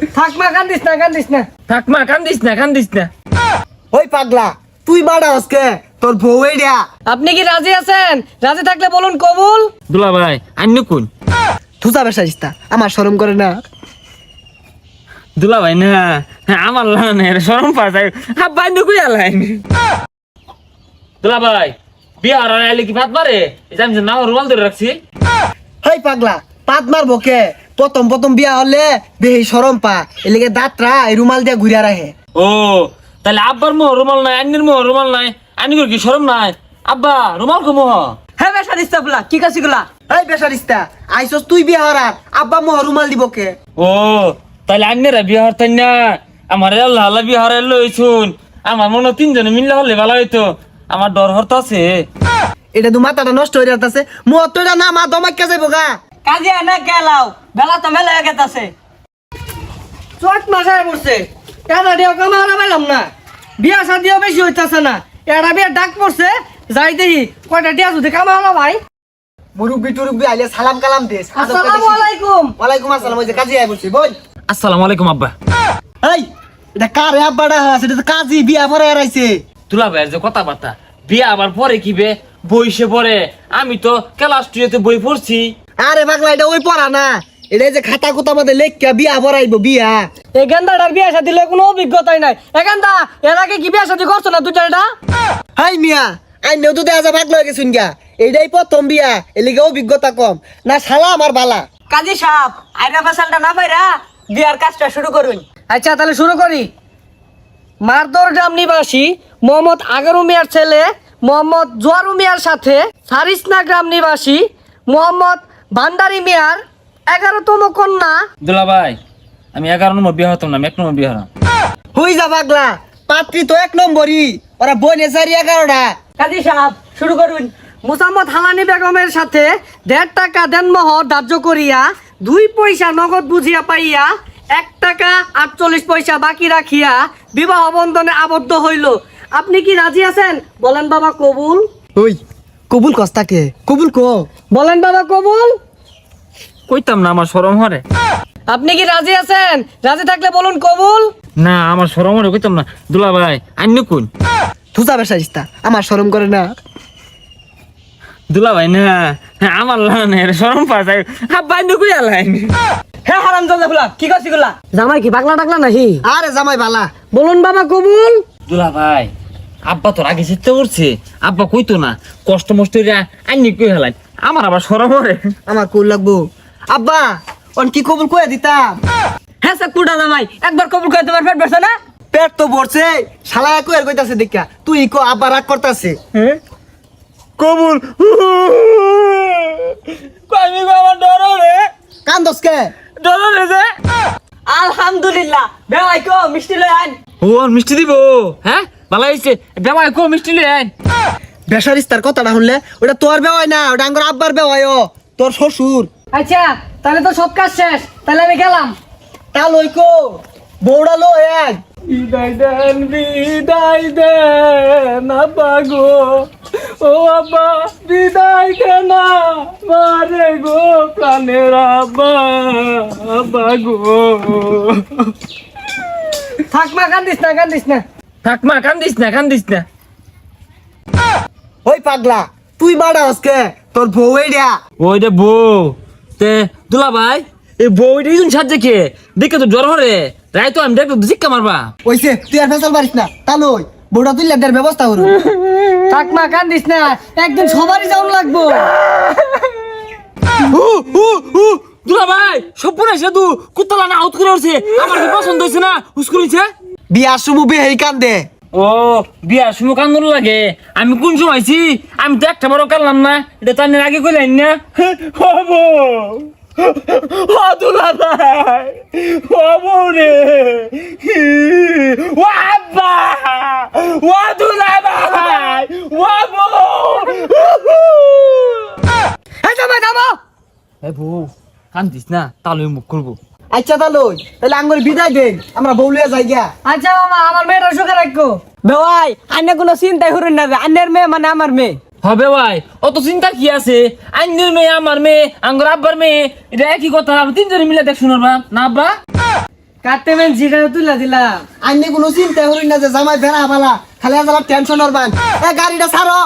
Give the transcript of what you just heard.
থাকমা কান্দিস না থাকমা কান্দিস না ওই পাগলা তুই বাড়া আজকে তোর বউ এইডা। আপনি কি রাজি আছেন? রাজি থাকলে বলুন কবুল। দুলা ভাই আন্য কোন থুসা বেসাইস্তা আমার শরম করে না। দুলা ভাই না আমার লানের শরম পায় আব্বা আন্য কই আলাইন দুলা ভাই বিয়া আর আইলে কি ভাত মারে জানি না রুমাল ধরে রাখছি হেই পাগলা পাত মারবো কে? প্রথম বিয়া হলে বেহি শরম পা এলিগে দাঁতরা এই রুমাল দিয়ে ঘুরিয়া রাখে। ও তাহলে আব্বার মোহ রুমাল নাই আন্নির মোহ রুমাল নাই আন্নির কি শরম নাই আব্বা রুমাল কো মোহ হ্যাঁ বেসারিস্তা বলা কি কাছিগুলা? এই বেসারিস্তা আইসস তুই বিয়া হরার আব্বা মোহ রুমাল দিব কে? ও তাহলে আন্নেরা বিয়া হরতেন না আমার আল্লাহ আল্লাহ বিয়া হরে লইছুন আমার মনে তিনজনে মিললে হলে ভালো হইতো আমার ডর হরতাছে এটা তো মাথাটা নষ্ট হয়ে যাচ্ছে মোহ তো এটা না মা দমাক্কা যাইব গা। কাজে না গেলাও বেলা তো মেলা হয়ে গেছে। চট মাসায় পড়ছে কাজা দিও কামারা পাইলাম না, বিয়া শাদিও বেশি হইতাছে না, এটা বিয়া ডাক পড়ছে যাই দেখি কয়টা দিয়া যদি কামালা ভাই। মুরব্বি টুরব্বি আইলে সালাম কালাম দে। আসসালামু আলাইকুম। ওয়ালাইকুম আসসালাম। ওই যে কাজী আই বলছি বল। আসসালামু আলাইকুম আব্বা। এই এটা কারে আব্বাডা আছে? এটা তো কাজী বিয়া পরে আইছে। তুলা ভাইয়ের যে কথাবার্তা বিয়া আবার পরে কি বে বইসে পড়ে আমি তো ক্লাস 2 তে বই পড়ছি। আরে পাগলা এটা ওই পড়া না, এটা যে খাতা কুতা মধ্যে লেখা বিয়া পড়াইবো বিয়া। এই গেন্দাটার বিয়া শাদি দিলে কোনো অভিজ্ঞতাই নাই। এ গেন্দা এর আগে কি বিয়া শাদি করছো না দুইটা? হাই মিয়া আইনেও তো দেখা যায় পাগলা হয়ে গেছুন গা। এইটাই প্রথম বিয়া এলিগে অভিজ্ঞতা কম না শালা আমার বালা। কাজী সাহেব আইরা ফেসালটা না পাইরা বিয়ার কাজটা শুরু করুন। আচ্ছা তাহলে শুরু করি। মারদর গ্রাম নিবাসী মোহাম্মদ আগারু মিয়ার ছেলে মোহাম্মদ জোয়ারু মিয়ার সাথে সারিসনা গ্রাম নিবাসী মোহাম্মদ ভান্ডারি মিয়ার 11তম কন্যা। দুলা ভাই আমি 11 নম্বর বিয়া হতাম না, আমি 1 নম্বর বিয়া হলাম। হই যা পাগলা পাত্রী তো 1 নম্বরই, ওরা বনে চারি 11টা। কাজী সাহেব শুরু করুন। মুসাম্মদ হালানি বেগমের সাথে 1.5 টাকা দেনমোহর ধার্য করিয়া 2 পয়সা নগদ বুঝিয়া পাইয়া 1 টাকা 48 পয়সা বাকি রাখিয়া বিবাহ বন্ধনে আবদ্ধ হইল। আপনি কি রাজি আছেন? বলেন বাবা কবুল। ওই কবুল কস্তাকে কবুল কো বলেন বাবা কবুল। কইতাম না আমার শরম হরে। আপনি কি রাজি আছেন? রাজি থাকলে বলুন কবুল। না আমার শরম হরে কইতাম না। দুলা ভাই আন্য কোন থুসা বেসাইস্তা আমার শরম করে না। দুলা ভাই না আমার লানের শরম পায় আব্বা আন্য কই আলাইন হ্যাঁ হারাম জাদা ফুলা কি করছি গুলা? জামাই কি পাগলা টাগলা নাহি? আরে জামাই বালা। বলুন বাবা কবুল। দুলা ভাই আব্বা তোর আগে চিন্তা করছে আব্বা কইতো না কষ্ট মষ্ট আইনি কই হেলাই আমার আবার শরম হরে। আমার কুল লাগবো আব্বা অন কি কবুল কয়ে দিতাম। হ্যাঁ স্যার কুড়া জামাই একবার কবুল করে তোমার পেট ভরছে না? পেট তো ভরছে শালা কয়ের কইতাছে দেখা তুই কো আব্বা রাগ করতাছে। কবুল আমি আমার ডর রে কান্দস কে? ডর রে যে আলহামদুলিল্লাহ বেওয়াই কো মিষ্টি লই আন। ও মিষ্টি দিব হ্যাঁ ভালো হইছে বেবাই কো মিষ্টি লই আইন। বেসারিস্তার কথাটা শুনলে ওটা তোর বেওয়াই না, ওটা আঙ্গর আব্বার বেওয়াই। ও তোর শ্বশুর। আচ্ছা তাহলে তো সব কাজ শেষ, তাহলে আমি গেলাম। তা লই কো বউড়া লো এক। বিদায় দেন আব্বা গো ও আব্বা বিদায় দেন মারে গো প্রাণের আব্বা আব্বা গো। থাকমা কান্দিস না থাকমা কান্দিস না ওই পাগলা তুই বাড়া আজকে তোর বউ এইডা। ওই রে বউ তে দুলা ভাই এই বউটা ইউন সাজে কে দেখে তো জ্বর হরে রাই তো আমি দেখো শিক্ষা মারবা ওইছে তুই আর ফেসাল পারিস না। তা লই বউটা তুই লেদার ব্যবস্থা করু। থাকমা কান্দিস না, একদিন সবারই যাওয়া লাগবো। দুলা ভাই সব পুরা সেতু কুত্তলা না আউট করে উঠছে আমার কি পছন্দ হয়েছে না হুস্কুরিছে বিয়ার সমু বেহেই কান্দে। ও বিয়ার সময় কান্দন লাগে আমি কোন সময় আইছি আমি তো একটা বড় কানলাম না এটা তার আগে কইলেন না হবো ও দুলা ভাই হবো রে ও আব্বা ও দুলা ভাই হবো এই জামাই থামো। এ বউ কান্দিস না তাহলে মুখ করবো। আচ্ছা তা লই তাহলে আঙ্গর বিদায় দেন আমরা বউলিয়া যাই গিয়া। আচ্ছা মামা আমার মেয়েটা সুখে রাখো। বেওয়াই আন্নে কোনো চিন্তাই করুন না, আন্নের মেয়ে মানে আমার মেয়ে। হবে ভাই অত চিন্তা কি আছে আইনের মেয়ে আমার মেয়ে আঙ্গর আব্বার মেয়ে এটা একই কথা তিনজনে মিলে দেখ শুনবা না আব্বা। কাটতে মেন জিরা তুলা দিলাম। আইনে কোনো চিন্তা করি না যে জামাই বেড়া পালা খালি আজ টেনশন হরবান। গাড়িটা ছাড়ো।